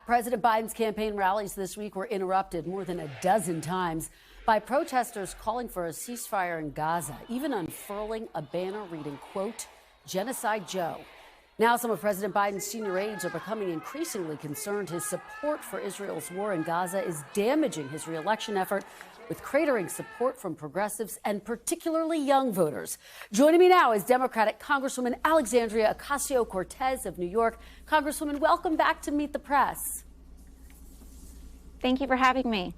President Biden's campaign rallies this week were interrupted more than a dozen times by protesters calling for a ceasefire in Gaza, even unfurling a banner reading, quote, Genocide Joe. Now some of President Biden's senior aides are becoming increasingly concerned his support for Israel's war in Gaza is damaging his re-election effort, with cratering support from progressives and particularly young voters. Joining me now is Democratic Congresswoman Alexandria Ocasio-Cortez of New York. Congresswoman, welcome back to Meet the Press. Thank you for having me.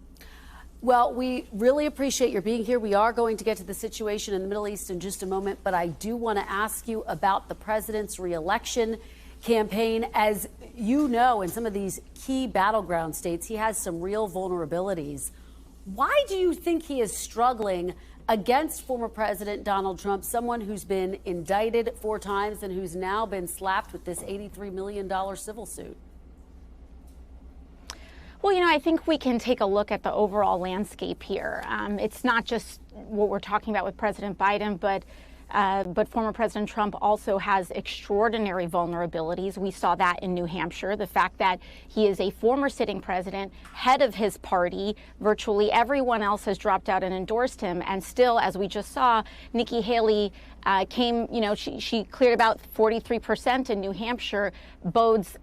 Well, we really appreciate your being here. We are going to get to the situation in the Middle East in just a moment, but I do want to ask you about the president's re-election campaign. As you know, in some of these key battleground states, he has some real vulnerabilities. Why do you think he is struggling against former President Donald Trump, someone who's been indicted 4 times and who's now been slapped with this $83 million civil suit? Well, you know, I think we can take a look at the overall landscape here. It's not just what we're talking about with President Biden, but former President Trump also has extraordinary vulnerabilities. We saw that in New Hampshire. The fact that he is a former sitting president, head of his party, virtually everyone else has dropped out and endorsed him. And still, as we just saw, Nikki Haley she cleared about 43% in New Hampshire, bodes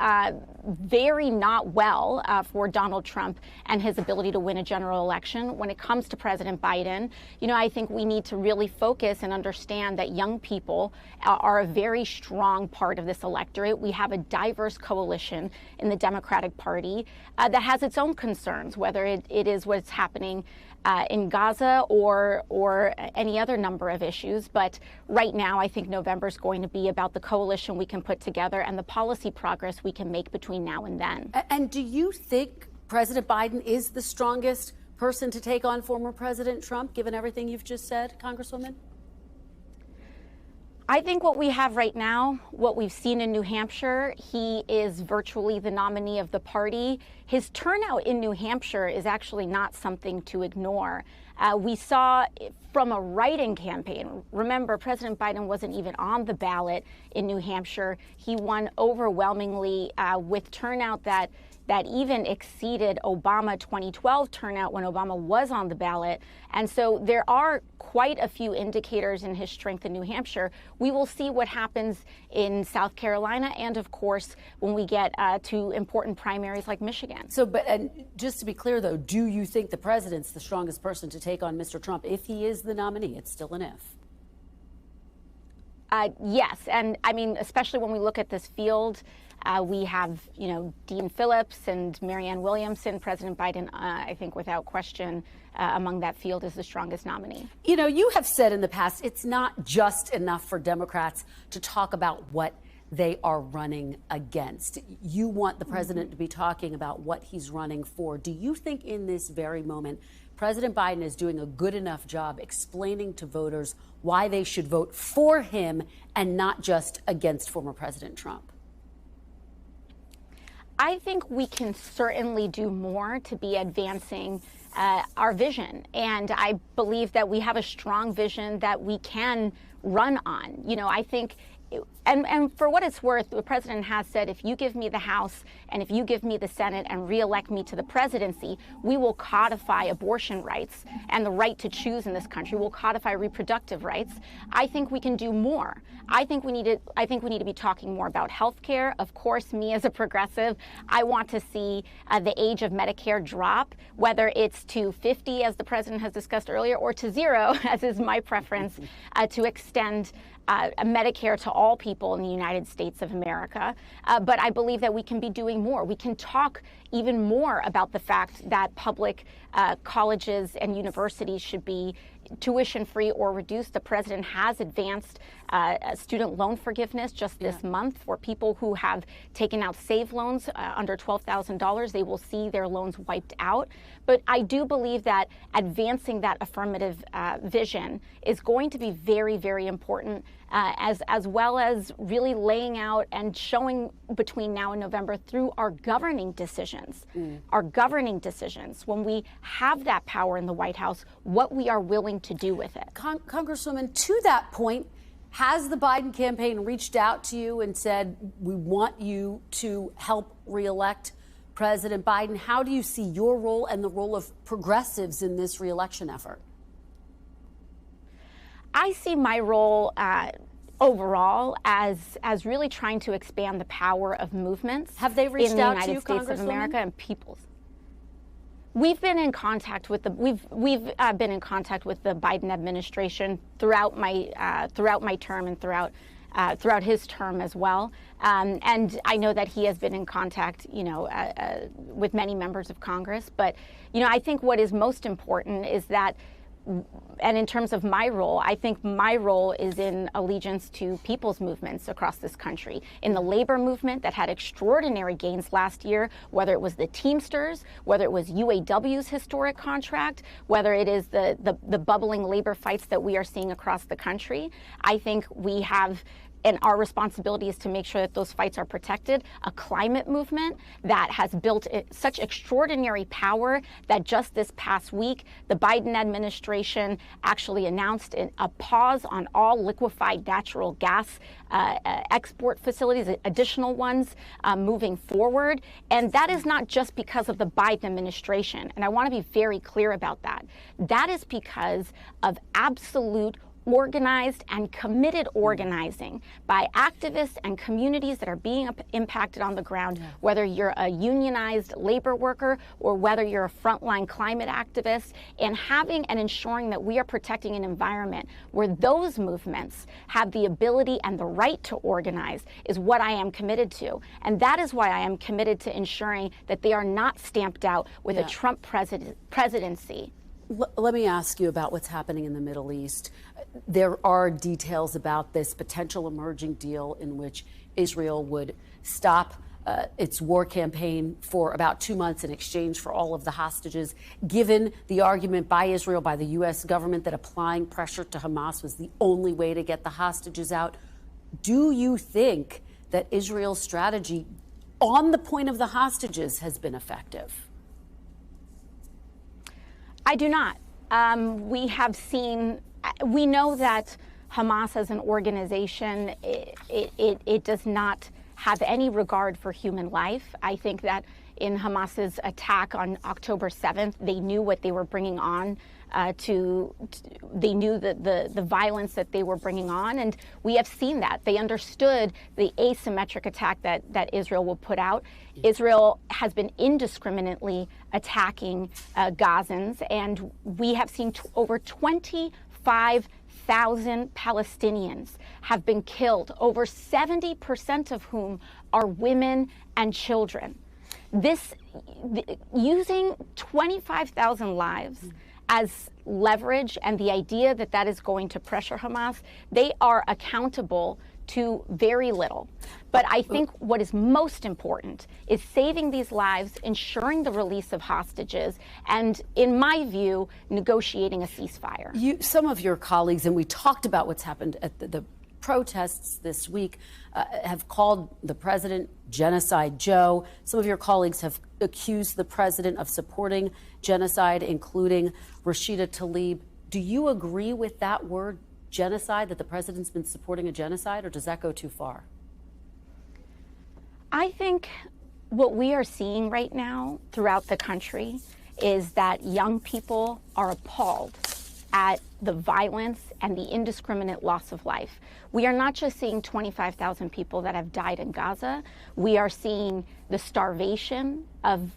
very not well for Donald Trump and his ability to win a general election. When it comes to President Biden, I think we need to really focus and understand that young people are a very strong part of this electorate. We have a diverse coalition in the Democratic Party that has its own concerns, whether it is what's happening in Gaza or any other number of issues. But right now, I think November is going to be about the coalition we can put together and the policy progress we can make between now and then. And do you think President Biden is the strongest person to take on former President Trump, given everything you've just said, Congresswoman? I think what we have right now, what we've seen in New Hampshire, he is virtually the nominee of the party. His turnout in New Hampshire is actually not something to ignore. We saw from a write-in campaign, remember, President Biden wasn't even on the ballot in New Hampshire. He won overwhelmingly with turnout that even exceeded Obama 2012 turnout when Obama was on the ballot. And so there are quite a few indicators in his strength in New Hampshire. We will see what happens in South Carolina and, of course, when we get to important primaries like Michigan. So, and just to be clear, though, do you think the president's the strongest person to take on Mr. Trump if he is the nominee? It's still an if. Yes. And I mean, especially when we look at this field, we have, Dean Phillips and Marianne Williamson. President Biden, I think without question, among that field is the strongest nominee. You have said in the past, it's not just enough for Democrats to talk about what they are running against. You want the president to be talking about what he's running for. Do you think in this very moment, President Biden is doing a good enough job explaining to voters why they should vote for him and not just against former President Trump? I think we can certainly do more to be advancing our vision. And I believe that we have a strong vision that we can run on. I think, and for what it's worth, the president has said, if you give me the House and if you give me the Senate and reelect me to the presidency, we will codify abortion rights and the right to choose in this country. We'll codify reproductive rights. I think we can do more. I think we need to be talking more about health care. Of course, me as a progressive, I want to see the age of Medicare drop, whether it's to 50, as the president has discussed earlier, or to 0, as is my preference, to extend Medicare to all people in the United States of America. But I believe that we can be doing more. We can talk even more about the fact that public colleges and universities should be tuition-free or reduced. The president has advanced student loan forgiveness just this month for people who have taken out SAVE loans under $12,000. They will see their loans wiped out. But I do believe that advancing that affirmative vision is going to be very, very important, as well as really laying out and showing between now and November through our governing decisions, when we have that power in the White House, what we are willing to do with it. Congresswoman, to that point, has the Biden campaign reached out to you and said, we want you to help reelect President Biden. How do you see your role and the role of progressives in this reelection effort? I see my role overall as really trying to expand the power of movements. Have they reached in the out to United you, States of Congresswoman? America and peoples? We've been in contact with the been in contact with the Biden administration throughout my term and throughout his term as well, and I know that he has been in contact, with many members of Congress. But I think what is most important is that. And in terms of my role, I think my role is in allegiance to people's movements across this country. In the labor movement that had extraordinary gains last year, whether it was the Teamsters, whether it was UAW's historic contract, whether it is the bubbling labor fights that we are seeing across the country, I think we have. And our responsibility is to make sure that those fights are protected. A climate movement that has built such extraordinary power that just this past week, the Biden administration actually announced a pause on all liquefied natural gas export facilities, additional ones moving forward. And that is not just because of the Biden administration. And I want to be very clear about that. That is because of absolute organized and committed organizing by activists and communities that are being impacted on the ground, whether you're a unionized labor worker or whether you're a frontline climate activist, and having and ensuring that we are protecting an environment where those movements have the ability and the right to organize is what I am committed to. And that is why I am committed to ensuring that they are not stamped out with a Trump presidency. Let me ask you about what's happening in the Middle East. There are details about this potential emerging deal in which Israel would stop its war campaign for about 2 months in exchange for all of the hostages, given the argument by Israel, by the U.S. government, that applying pressure to Hamas was the only way to get the hostages out. Do you think that Israel's strategy on the point of the hostages has been effective? I do not. We know that Hamas as an organization, it does not have any regard for human life. I think that in Hamas's attack on October 7th, they knew what they were bringing on. They knew the violence that they were bringing on, and we have seen that. They understood the asymmetric attack that Israel will put out. Israel has been indiscriminately attacking Gazans, and we have seen over 25,000 Palestinians have been killed, over 70% of whom are women and children. Using 25,000 lives as leverage and the idea that that is going to pressure Hamas, they are accountable to very little. But I think what is most important is saving these lives, ensuring the release of hostages, and in my view, negotiating a ceasefire. Some of your colleagues, and we talked about what's happened at the protests this week, have called the president Genocide Joe. Some of your colleagues have accused the president of supporting genocide, including Rashida Tlaib. Do you agree with that word, genocide, that the president's been supporting a genocide, or does that go too far? I think what we are seeing right now throughout the country is that young people are appalled at the violence and the indiscriminate loss of life. We are not just seeing 25,000 people that have died in Gaza. We are seeing the starvation of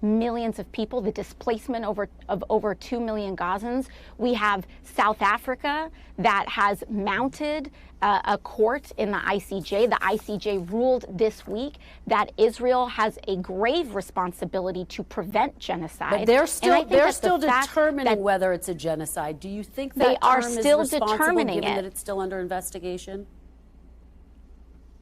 millions of people, the displacement of over 2 million Gazans. We have South Africa that has mounted a court in the ICJ. The ICJ ruled this week that Israel has a grave responsibility to prevent genocide. But they're still determining whether it's a genocide. Do you think that they are term still is responsible, determining given it, that it's still under investigation?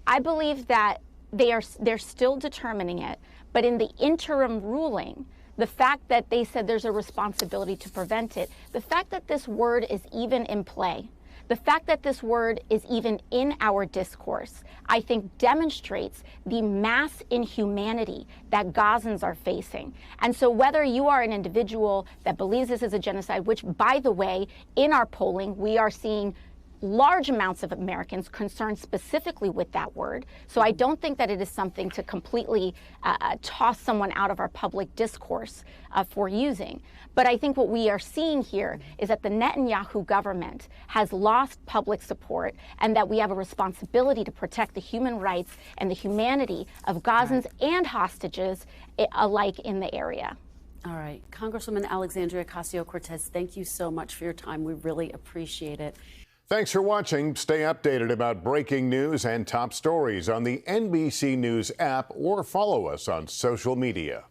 I believe that they're still determining it, but in the interim ruling, the fact that they said there's a responsibility to prevent it, the fact that this word is even in play, the fact that this word is even in our discourse, I think demonstrates the mass inhumanity that Gazans are facing. And so whether you are an individual that believes this is a genocide, which, by the way, in our polling, we are seeing large amounts of Americans concerned specifically with that word. So I don't think that it is something to completely toss someone out of our public discourse for using. But I think what we are seeing here is that the Netanyahu government has lost public support and that we have a responsibility to protect the human rights and the humanity of Gazans and hostages alike in the area. All right. Congresswoman Alexandria Ocasio-Cortez, thank you so much for your time. We really appreciate it. Thanks for watching. Stay updated about breaking news and top stories on the NBC News app or follow us on social media.